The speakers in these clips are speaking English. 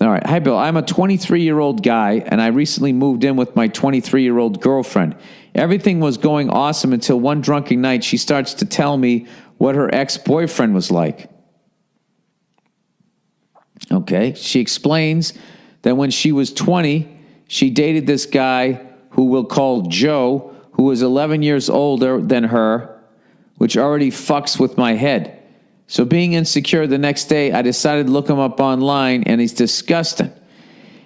All right. Hi, Bill. I'm a 23-year-old guy, and I recently moved in with my 23-year-old girlfriend. Everything was going awesome until one drunken night she starts to tell me what her ex-boyfriend was like. Okay. She explains that when she was 20, she dated this guy who we'll call Joe, who was 11 years older than her, which already fucks with my head. So being insecure the next day, I decided to look him up online, and he's disgusting.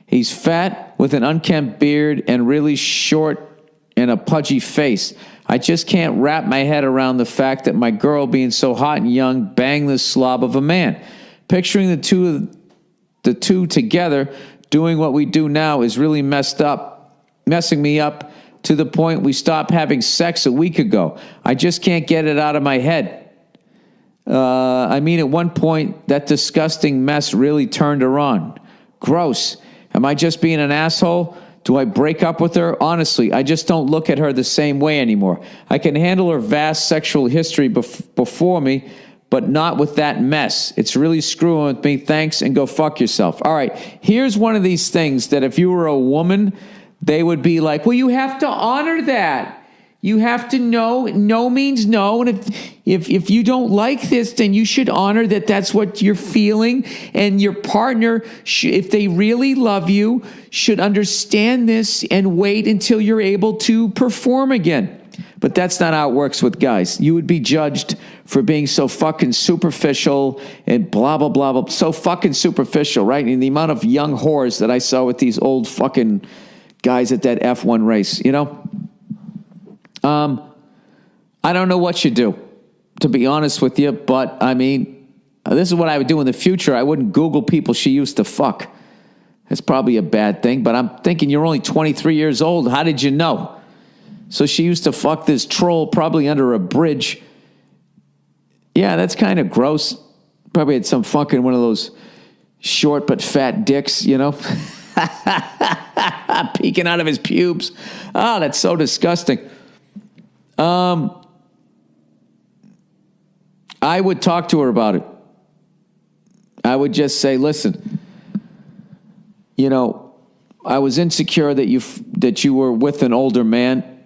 He's fat with an unkempt beard and really short and a pudgy face. I just can't wrap my head around the fact that my girl, being so hot and young, banged this slob of a man. Picturing the two together doing what we do now is really messing me up to the point we stopped having sex a week ago. I just can't get it out of my head. I mean, at one point, that disgusting mess really turned her on. Gross. Am I just being an asshole? Do I break up with her? Honestly, I just don't look at her the same way anymore. I can handle her vast sexual history before me, but not with that mess. It's really screwing with me. Thanks, and go fuck yourself. All right, here's one of these things that if you were a woman, they would be like, well, you have to honor that. You have to know, no means no. And if you don't like this, then you should honor that that's what you're feeling. And your partner, if they really love you, should understand this and wait until you're able to perform again. But that's not how it works with guys. You would be judged for being so fucking superficial and blah, blah, blah, blah. So fucking superficial, right? And the amount of young whores that I saw with these old fucking guys at that F1 race, you know? I don't know what you do, to be honest with you, but I mean, this is what I would do in the future. I wouldn't Google people she used to fuck. That's probably a bad thing, but I'm thinking you're only 23 years old. How did you know? So she used to fuck this troll probably under a bridge. Yeah, that's kind of gross. Probably had some fucking one of those short but fat dicks, you know, peeking out of his pubes. Oh, that's so disgusting. I would talk to her about it. I would just say, listen, you know, I was insecure that you were with an older man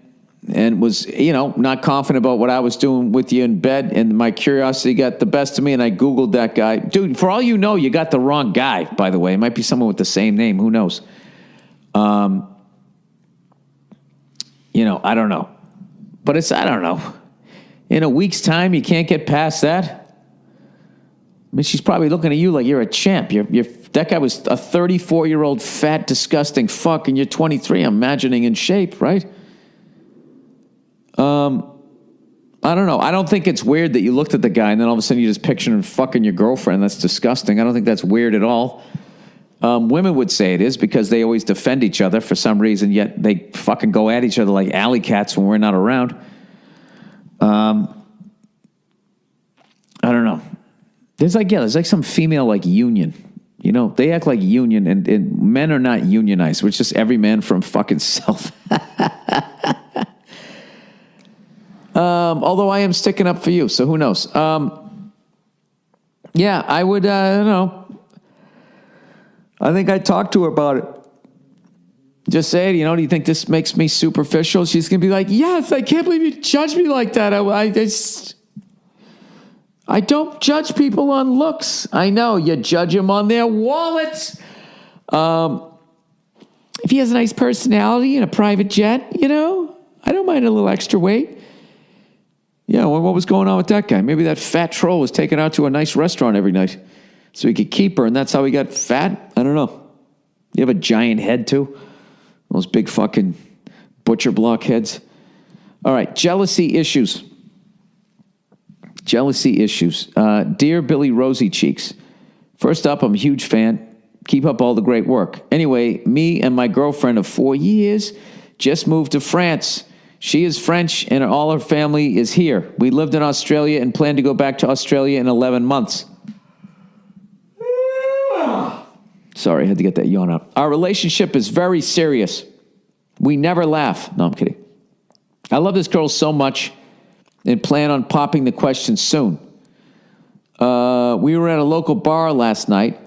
and was, you know, not confident about what I was doing with you in bed, and my curiosity got the best of me, and I Googled that guy. Dude, for all you know, you got the wrong guy, by the way. It might be someone with the same name. Who knows? You know, I don't know. But I don't know. In a week's time, you can't get past that. I mean, she's probably looking at you like you're a champ. That guy was a 34-year-old fat, disgusting fuck, and you're 23, I'm imagining, in shape, right? I don't know. I don't think it's weird that you looked at the guy and then all of a sudden you just pictured him fucking your girlfriend. That's disgusting. I don't think that's weird at all. Women would say it is because they always defend each other for some reason, yet they fucking go at each other like alley cats when we're not around. I don't know. There's like some female like union. You know, they act like union, and men are not unionized. It's just every man for fucking self. Although I am sticking up for you, so who knows? Yeah, I would, I don't know. I think I'd talk to her about it. Just say, you know, do you think this makes me superficial? She's going to be like, yes, I can't believe you judge me like that. I don't judge people on looks. I know, you judge them on their wallets. If he has a nice personality and a private jet, you know, I don't mind a little extra weight. Yeah, well, what was going on with that guy? Maybe that fat troll was taken out to a nice restaurant every night so he could keep her, and that's how he got fat? I don't know. You have a giant head, too? Those big fucking butcher block heads. All right, jealousy issues. Jealousy issues. Dear Billy Rosy Cheeks, first up, I'm a huge fan. Keep up all the great work. Anyway, me and my girlfriend of 4 years just moved to France. She is French, and all her family is here. We lived in Australia and plan to go back to Australia in 11 months. Sorry, I had to get that yawn out. Our relationship is very serious. We never laugh. No, I'm kidding. I love this girl so much and plan on popping the question soon. We were at a local bar last night.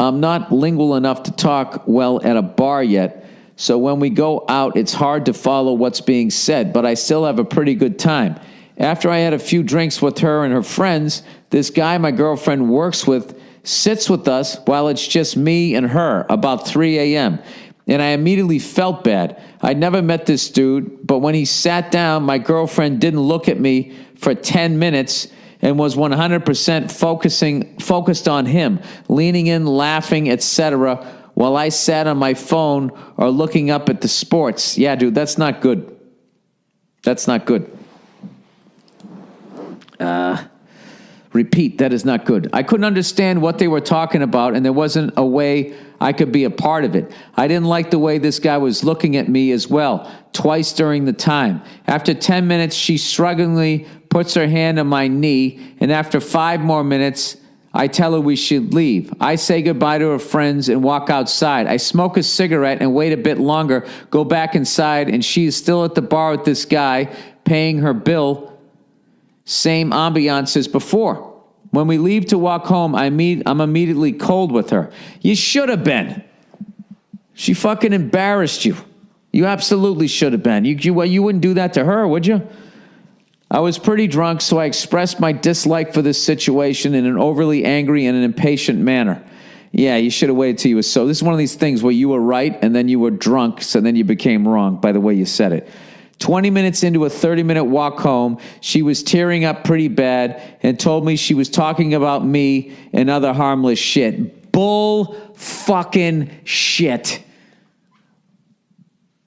I'm not lingual enough to talk well at a bar yet, so when we go out, it's hard to follow what's being said, but I still have a pretty good time. After I had a few drinks with her and her friends, this guy my girlfriend works with sits with us while it's just me and her about 3 a.m., and I immediately felt bad. I'd never met this dude, but when he sat down, my girlfriend didn't look at me for 10 minutes and was 100% focused on him, leaning in, laughing, etc., while I sat on my phone or looking up at the sports. Yeah, dude, that's not good. That's not good. Repeat, that is not good. I couldn't understand what they were talking about, and there wasn't a way I could be a part of it. I didn't like the way this guy was looking at me as well, twice during the time. After 10 minutes, she strugglingly puts her hand on my knee, and after 5 more minutes, I tell her we should leave. I say goodbye to her friends and walk outside. I smoke a cigarette and wait a bit longer, go back inside, and she is still at the bar with this guy, paying her bill. Same ambiance as before. When we leave to walk home, I'm immediately cold with her. You should have been. She fucking embarrassed you. You absolutely should have been. You wouldn't do that to her, would you? I was pretty drunk, so I expressed my dislike for this situation in an overly angry and an impatient manner. Yeah, you should have waited till you were sober. This is one of these things where you were right and then you were drunk, so then you became wrong by the way you said it. 20 minutes into a 30-minute walk home, she was tearing up pretty bad and told me she was talking about me and other harmless shit. Bull fucking shit.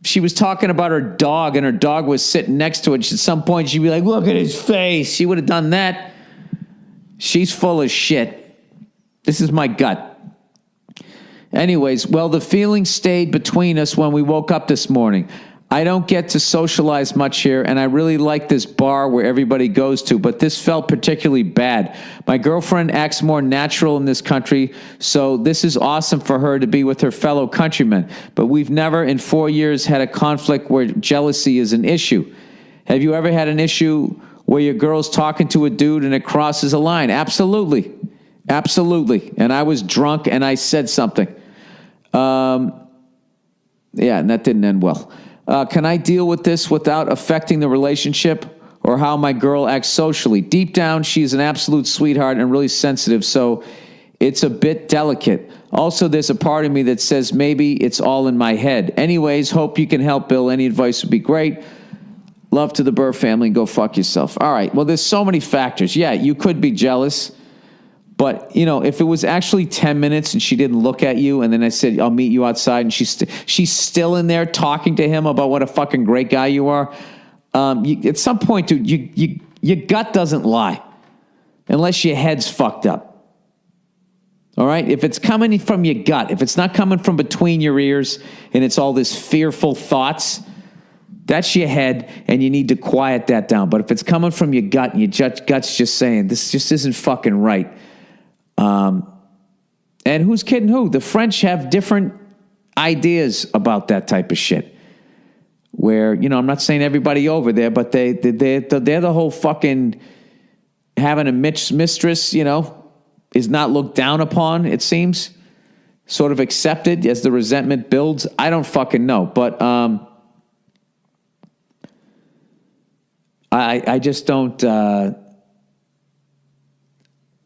She was talking about her dog, and her dog was sitting next to it. At some point, she'd be like, look at his face. She would have done that. She's full of shit. This is my gut. Anyways, well, the feeling stayed between us when we woke up this morning. I don't get to socialize much here, and I really like this bar where everybody goes to, but this felt particularly bad. My girlfriend acts more natural in this country, so this is awesome for her to be with her fellow countrymen, but we've never in 4 years had a conflict where jealousy is an issue. Have you ever had an issue where your girl's talking to a dude and it crosses a line? Absolutely. Absolutely. And I was drunk and I said something. Yeah, and that didn't end well. Can I deal with this without affecting the relationship or how my girl acts socially? Deep down, she's an absolute sweetheart and really sensitive, so it's a bit delicate. Also, there's a part of me that says maybe it's all in my head. Anyways, hope you can help, Bill. Any advice would be great. Love to the Burr family. Go fuck yourself. All right. Well, there's so many factors. Yeah, you could be jealous. But, you know, if it was actually 10 minutes and she didn't look at you and then I said, I'll meet you outside, and she's still in there talking to him about what a fucking great guy you are, at some point, dude, your gut doesn't lie unless your head's fucked up. All right? If it's coming from your gut, if it's not coming from between your ears and it's all this fearful thoughts, that's your head, and you need to quiet that down. But if it's coming from your gut and your gut's just saying, this just isn't fucking right, and who's kidding who? The French have different ideas about that type of shit. Where, you know, I'm not saying everybody over there, but they're the whole fucking having a mistress, you know, is not looked down upon, it seems. Sort of accepted as the resentment builds. I don't fucking know. But I just don't...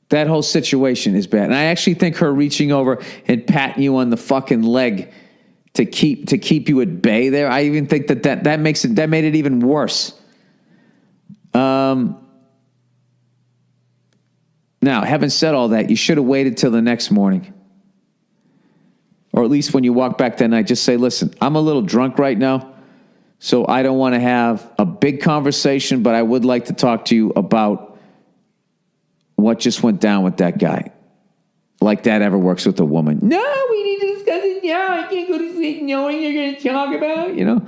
That whole situation is bad. And I actually think her reaching over and patting you on the fucking leg to keep you at bay there, I even think that made it even worse. Now, having said all that, you should have waited till the next morning. Or at least when you walk back that night, just say, listen, I'm a little drunk right now, so I don't want to have a big conversation, but I would like to talk to you about what just went down with that guy. Like that ever works with a woman. No, we need to discuss it now. I can't go to sleep knowing you're going to talk about, you know.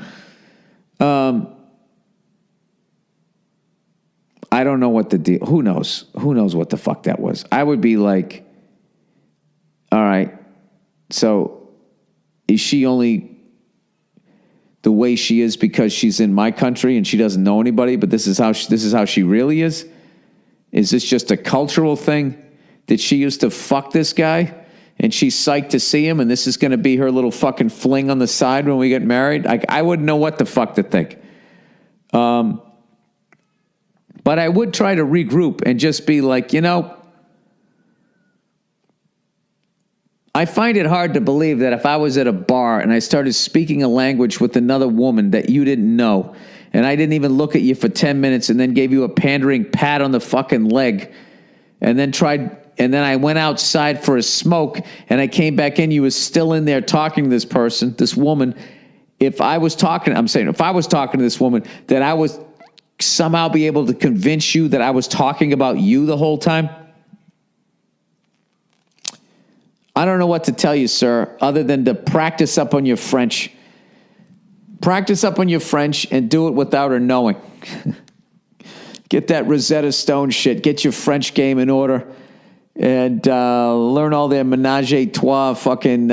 I don't know what the deal. Who knows? Who knows what the fuck that was? I would be like, all right, so is she only the way she is because she's in my country and she doesn't know anybody, but this is how she really is? Is this just a cultural thing? Did she used to fuck this guy and she's psyched to see him, and this is going to be her little fucking fling on the side when we get married, I wouldn't know what the fuck to think. But I would try to regroup and just be like, I find it hard to believe that if I was at a bar and I started speaking a language with another woman that you didn't know, and I didn't even look at you for 10 minutes and then gave you a pandering pat on the fucking leg, and then I went outside for a smoke, and I came back in, you was still in there talking to this person, this woman. If I was talking to this woman, that I would somehow be able to convince you that I was talking about you the whole time? I don't know what to tell you, sir, other than to practice up on your French. Practice up on your French and do it without her knowing. Get that Rosetta Stone shit. Get your French game in order. And learn all their menage a trois fucking...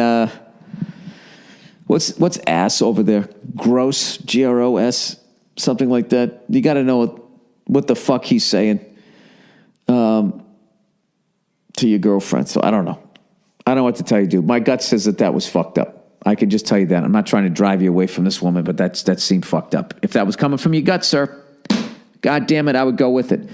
What's ass over there? Gross, G-R-O-S, something like that. You got to know what the fuck he's saying to your girlfriend. So I don't know. I don't know what to tell you, dude. My gut says that was fucked up. I can just tell you that. I'm not trying to drive you away from this woman, but that seemed fucked up. If that was coming from your gut, sir, God damn it, I would go with it.